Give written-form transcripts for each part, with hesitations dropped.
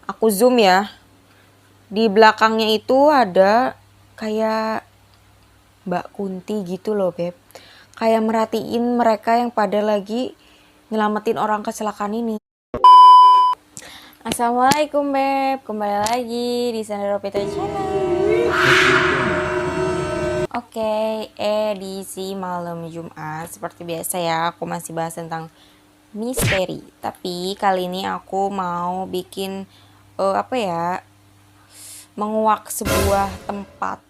Aku zoom ya. Di belakangnya itu ada kayak Mbak Kunti gitu loh, Beb. Kayak merhatiin mereka yang pada lagi nyelamatin orang kecelakaan ini. Assalamualaikum, Beb. Kembali lagi di Sandra Pita Channel. Oke, edisi malam Jumat. Seperti biasa ya, aku masih bahas tentang misteri. Tapi kali ini aku mau bikin menguak sebuah tempat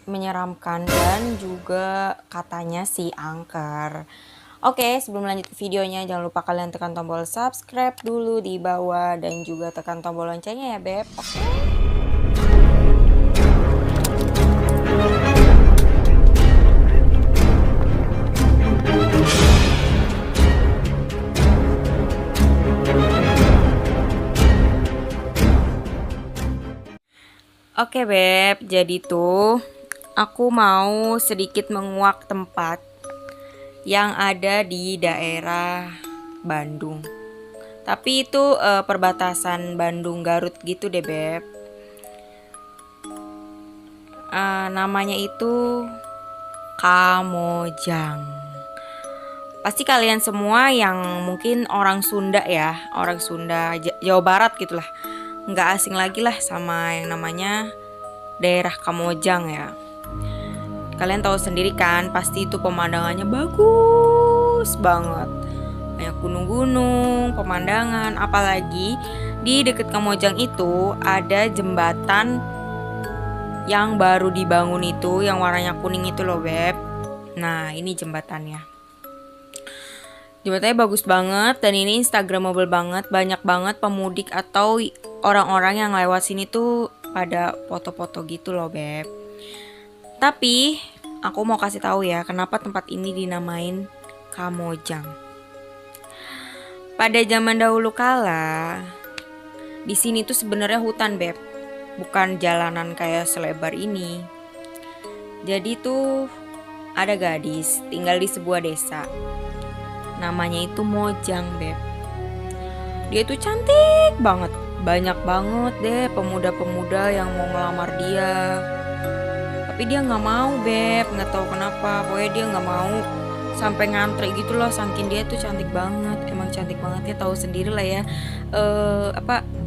menyeramkan dan juga katanya si angker. Oke, sebelum lanjut ke videonya jangan lupa kalian tekan tombol subscribe dulu di bawah dan juga tekan tombol loncengnya ya, Beb. Oke. Oke, Beb, jadi tuh aku mau sedikit menguak tempat yang ada di daerah Bandung. Tapi itu perbatasan Bandung Garut gitu deh, Beb. Namanya itu Kamojang. Pasti kalian semua yang mungkin orang Sunda ya, orang Sunda Jawa Barat gitulah, nggak asing lagi lah sama yang namanya daerah Kamojang ya. Kalian tahu sendiri kan, pasti itu pemandangannya bagus banget, banyak gunung-gunung, pemandangan. Apalagi di dekat Kamojang itu ada jembatan yang baru dibangun itu, yang warnanya kuning itu loh, Beb. Nah, ini jembatannya. Jembatannya bagus banget dan ini instagramable banget. Banyak banget pemudik atau orang-orang yang lewat sini tuh pada foto-foto gitu loh, Beb. Tapi aku mau kasih tahu ya kenapa tempat ini dinamain Kamojang. Pada zaman dahulu kala, di sini tuh sebenarnya hutan, Beb. Bukan jalanan kayak selebar ini. Jadi tuh ada gadis tinggal di sebuah desa. Namanya itu Mojang, Beb. Dia tuh cantik banget. Banyak banget deh pemuda-pemuda yang mau ngelamar dia. Tapi dia gak mau, Beb. Gak tahu kenapa. Pokoknya dia gak mau. Sampai ngantri gitu loh. Saking dia tuh cantik banget. Emang cantik banget ya. Tahu sendiri lah ya.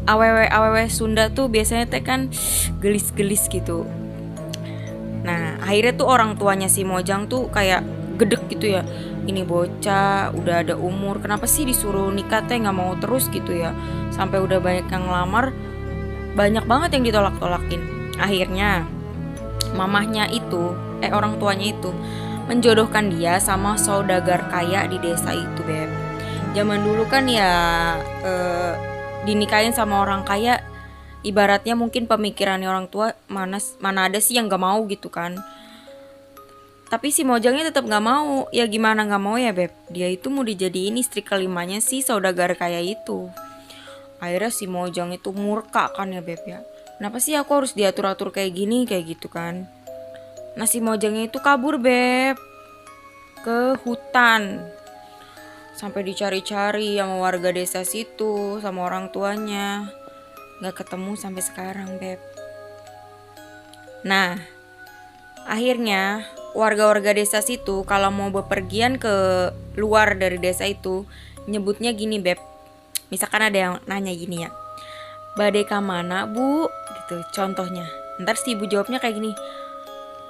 Awewe Sunda tuh biasanya teh kan gelis-gelis gitu. Nah akhirnya tuh orang tuanya si Mojang tuh kayak gedek gitu ya. Ini bocah udah ada umur, kenapa sih disuruh nikah teh nggak mau terus gitu ya. Sampai udah banyak yang ngelamar, banyak banget yang ditolak-tolakin. Akhirnya mamahnya itu, orang tuanya itu menjodohkan dia sama saudagar kaya di desa itu, Beb. Zaman dulu kan ya dinikahin sama orang kaya, ibaratnya mungkin pemikirannya orang tua mana ada sih yang nggak mau gitu kan. Tapi si Mojangnya tetap gak mau. Ya gimana gak mau ya, Beb. Dia itu mau dijadiin istri kelimanya si saudagar kaya itu. Akhirnya si Mojang itu murka kan ya, Beb ya. Kenapa sih aku harus diatur-atur kayak gini, kayak gitu kan. Nah si Mojangnya itu kabur, Beb, ke hutan. Sampai dicari-cari sama warga desa situ, sama orang tuanya. Gak ketemu sampai sekarang, Beb. Nah akhirnya warga-warga desa situ kalau mau bepergian ke luar dari desa itu nyebutnya gini, Beb. Misalkan ada yang nanya gini ya, badai ka mana, Bu? Gitu contohnya. Ntar si ibu jawabnya kayak gini,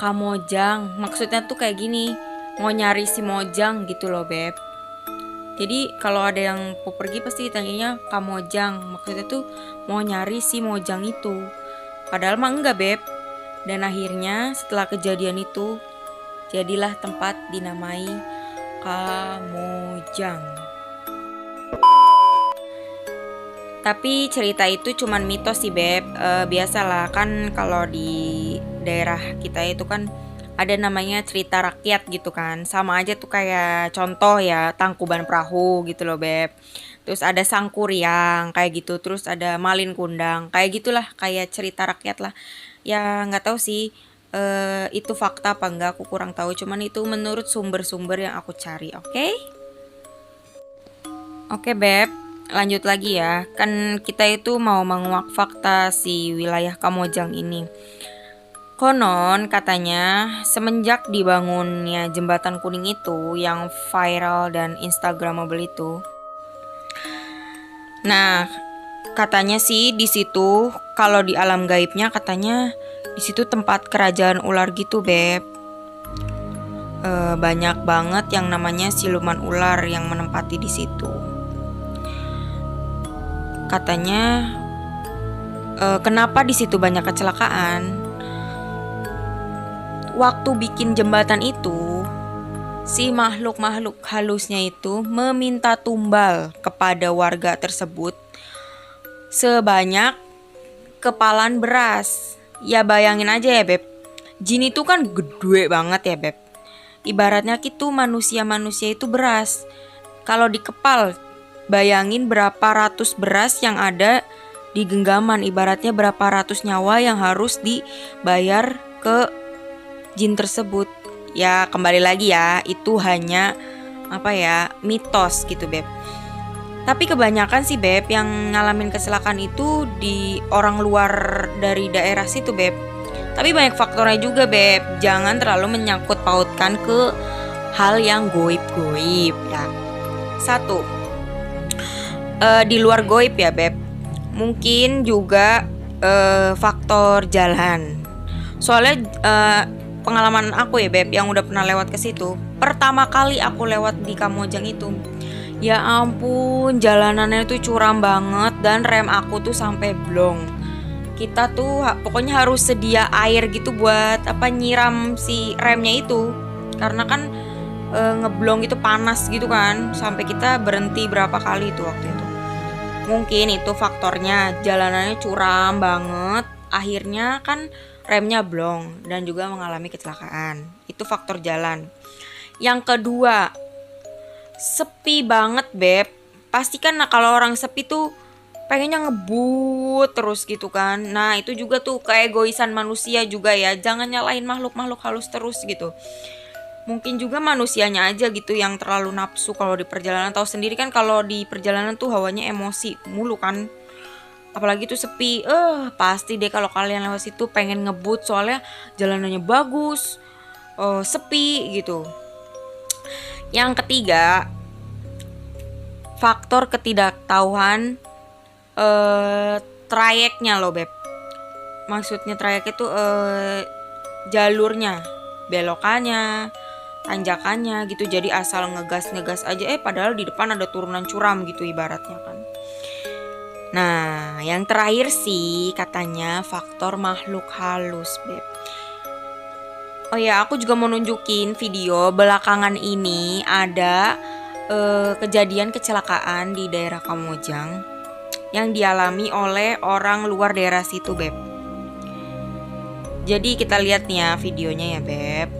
Kamojang. Maksudnya tuh kayak gini, mau nyari si Mojang gitu loh, Beb. Jadi kalau ada yang mau pergi pasti tanyanya Kamojang. Maksudnya tuh mau nyari si Mojang itu. Padahal mah enggak, Beb. Dan akhirnya setelah kejadian itu jadilah tempat dinamai Kamojang. Tapi cerita itu cuman mitos sih, Beb. Biasalah kan kalau di daerah kita itu kan ada namanya cerita rakyat gitu kan. Sama aja tuh kayak contoh ya Tangkuban Perahu gitu loh, Beb. Terus ada Sangkuriang kayak gitu. Terus ada Malin Kundang kayak gitulah, kayak cerita rakyat lah. Ya nggak tahu sih itu fakta apa enggak, aku kurang tahu. Cuman itu menurut sumber-sumber yang aku cari. Oke, Beb. lanjut lagi ya. Kan kita itu mau menguak fakta si wilayah Kamojang ini. Konon katanya semenjak dibangunnya jembatan kuning itu yang viral dan instagramable itu. Nah, katanya sih di situ kalau di alam gaibnya katanya di situ tempat kerajaan ular gitu, Beb. Banyak banget yang namanya siluman ular yang menempati di situ. Katanya kenapa di situ banyak kecelakaan? Waktu bikin jembatan itu, si makhluk-makhluk halusnya itu meminta tumbal kepada warga tersebut sebanyak kepalan beras. Ya bayangin aja ya, Beb. Jin itu kan gede banget ya, Beb. Ibaratnya gitu manusia-manusia itu beras. Kalau dikepal, bayangin berapa ratus beras yang ada di genggaman. Ibaratnya berapa ratus nyawa yang harus dibayar ke jin tersebut. Ya kembali lagi ya, itu hanya mitos gitu, Beb. Tapi kebanyakan sih, Beb, yang ngalamin kecelakaan itu di orang luar dari daerah situ, Beb. Tapi banyak faktornya juga, Beb. Jangan terlalu menyangkut pautkan ke hal yang goib-goib ya. Satu, di luar goib ya, Beb. Mungkin juga faktor jalan. Soalnya pengalaman aku ya, Beb, yang udah pernah lewat ke situ. Pertama kali aku lewat di Kamojang itu, ya ampun, jalanannya tuh curam banget dan rem aku tuh sampai blong. Kita tuh pokoknya harus sedia air gitu buat nyiram si remnya itu. Karena kan ngeblong itu panas gitu kan, sampai kita berhenti berapa kali itu waktu itu. Mungkin itu faktornya, jalanannya curam banget, akhirnya kan remnya blong dan juga mengalami kecelakaan. Itu faktor jalan. Yang kedua, sepi banget, Beb. Pasti kan kalau orang sepi tuh pengennya ngebut terus gitu kan. Nah itu juga tuh kayak egoisan manusia juga ya. Jangan nyalahin makhluk-makhluk halus terus gitu. Mungkin juga manusianya aja gitu yang terlalu nafsu kalau di perjalanan. Tahu sendiri kan kalau di perjalanan tuh hawanya emosi mulu kan. Apalagi tuh sepi, pasti deh kalau kalian lewat situ pengen ngebut soalnya jalanannya bagus, sepi gitu. Yang ketiga, faktor ketidaktahuan trayeknya loh, Beb. Maksudnya trayek itu jalurnya, belokannya, tanjakannya gitu. Jadi asal ngegas aja, padahal di depan ada turunan curam gitu ibaratnya kan. Nah, yang terakhir sih katanya faktor makhluk halus, Beb. Oh ya, aku juga mau nunjukin video belakangan ini ada kejadian kecelakaan di daerah Kamojang yang dialami oleh orang luar daerah situ, Beb. Jadi kita lihat nih ya videonya ya, Beb.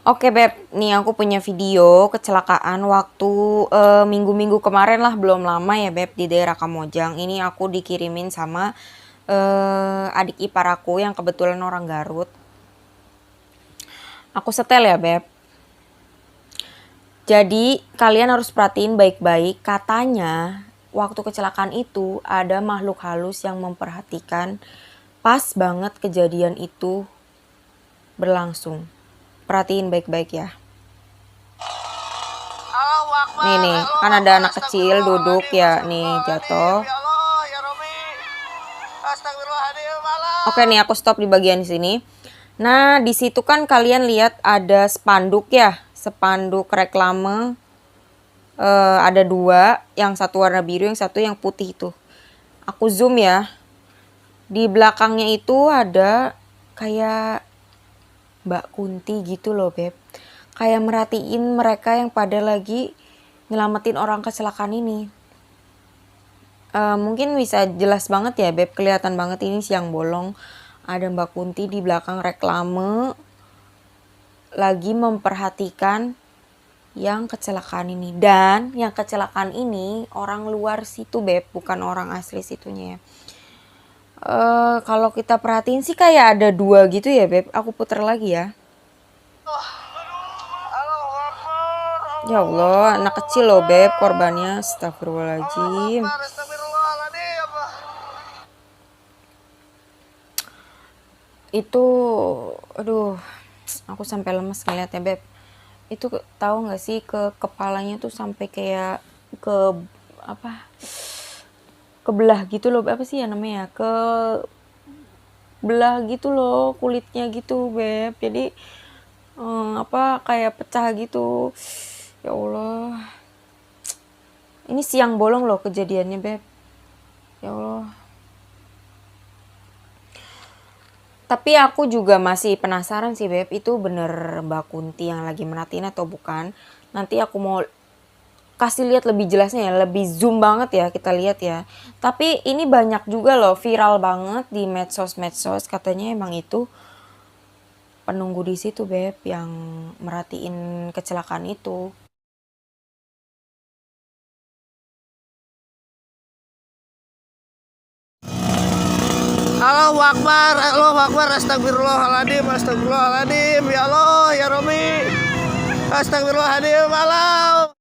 Oke, Beb, nih aku punya video kecelakaan waktu minggu-minggu kemarin lah, belum lama ya, Beb, di daerah Kamojang. Ini aku dikirimin sama adik ipar aku yang kebetulan orang Garut. Aku setel ya, Beb. Jadi kalian harus perhatiin baik-baik. Katanya waktu kecelakaan itu ada makhluk halus yang memperhatikan pas banget kejadian itu berlangsung. Perhatiin baik-baik ya. Nih, kan ada anak kecil duduk ya, nih jatuh. Oke nih, aku stop di bagian sini. Nah, di situ kan kalian lihat ada spanduk ya, spanduk reklame. Ada dua, yang satu warna biru, yang satu yang putih itu. Aku zoom ya. Di belakangnya itu ada kayak Mbak Kunti gitu loh, Beb. Kayak merhatiin mereka yang pada lagi nyelamatin orang kecelakaan ini. Mungkin bisa jelas banget ya, Beb. Kelihatan banget ini siang bolong. Ada Mbak Kunti di belakang reklame lagi memperhatikan yang kecelakaan ini. Dan yang kecelakaan ini orang luar situ, Beb. Bukan orang asli situnya ya. Kalau kita perhatiin sih kayak ada dua gitu ya, Beb. Aku puter lagi ya. Ya Allah, anak kecil loh Beb korbannya. Astagfirullahaladzim. Itu, aduh, aku sampai lemes ngeliatnya Beb. Itu tahu nggak sih ke kepalanya tuh sampai kayak ke apa? Kebelah gitu loh, apa sih ya namanya? Ke belah gitu loh kulitnya gitu Beb. Jadi apa kayak pecah gitu. Ya Allah. Ini siang bolong loh kejadiannya Beb. Ya Allah. Tapi aku juga masih penasaran sih Beb, itu bener Mbak Kunti yang lagi merhatiin atau bukan. Nanti aku mau kasih lihat lebih jelasnya ya, lebih zoom banget ya kita lihat ya. Tapi ini banyak juga loh viral banget di medsos-medsos, katanya emang itu penunggu di situ Beb yang merhatiin kecelakaan itu. Allahu Akbar, Allahu Akbar, astagfirullahaladzim, astagfirullahaladzim, ya Allah, ya Robi, astagfirullahaladzim, Allah.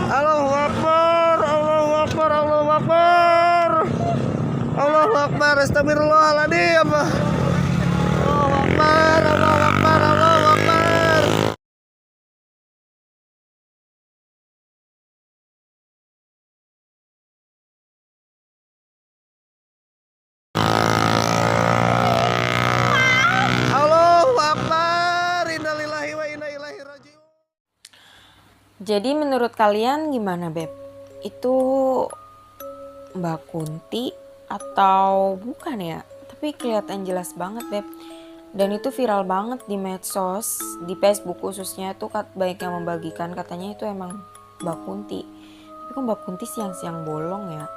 Allahu Akbar, Allahu Akbar, Allahu Akbar, Allahu Akbar, astagfirullahaladzim, Allahu Akbar, Allahu Akbar, Allahu Akbar. Allahu Akbar, innalillahi wa inna ilaihi rajiun. Jadi menurut kalian gimana Beb? Itu Mbak Kunti atau bukan ya? Tapi kelihatan jelas banget Beb. Dan itu viral banget di medsos, di Facebook khususnya tuh banyak yang membagikan katanya itu emang Mbak Kunti. Tapi kok Mbak Kunti siang-siang bolong ya?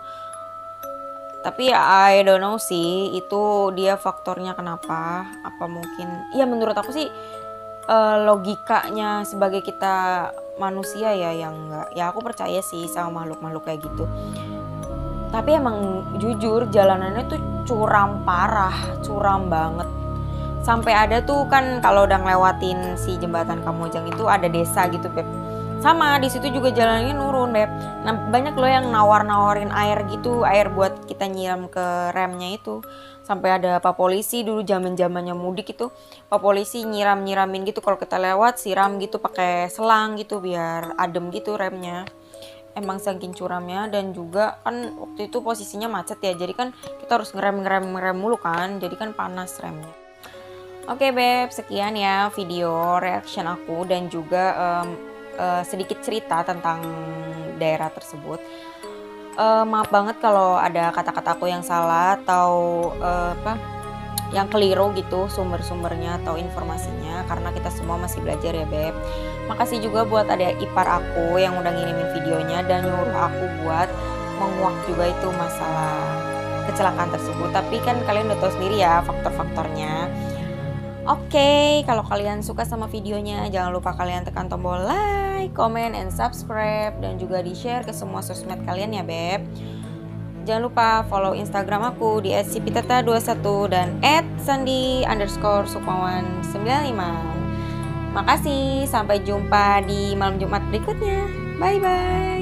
Tapi ya I don't know sih, itu dia faktornya kenapa? Apa mungkin? Ya menurut aku sih logikanya sebagai kita manusia ya yang enggak. Ya aku percaya sih sama makhluk-makhluk kayak gitu. Tapi emang jujur jalanannya tuh curam parah, curam banget. Sampai ada tuh kan kalau udah ngelewatin si jembatan Kamojang itu ada desa gitu Beb. Sama di situ juga jalannya nurun Beb. Nah banyak loh yang nawar-nawarin air gitu, air buat kita nyiram ke remnya itu. Sampai ada Pak Polisi dulu zaman-zamannya mudik itu, Pak Polisi nyiram-nyiramin gitu kalau kita lewat siram gitu pakai selang gitu biar adem gitu remnya. Emang saking curamnya dan juga kan waktu itu posisinya macet ya. Jadi kan kita harus ngerem mulu kan. Jadi kan panas remnya. Oke Beb, sekian ya video reaction aku dan juga sedikit cerita tentang daerah tersebut. Maaf banget kalau ada kata-kata aku yang salah atau yang keliru gitu sumber-sumbernya atau informasinya karena kita semua masih belajar ya Beb. Makasih juga buat ada ipar aku yang udah ngirimin videonya dan nyuruh aku buat menguak juga itu masalah kecelakaan tersebut. Tapi kan kalian udah tahu sendiri ya faktor-faktornya. Oke, kalau kalian suka sama videonya jangan lupa kalian tekan tombol like, comment, and subscribe dan juga di-share ke semua sosmed kalian ya Beb. Jangan lupa follow Instagram aku di @cipitata21 dan @sandi_sukmawan95. Makasih, sampai jumpa di malam Jumat berikutnya. Bye bye.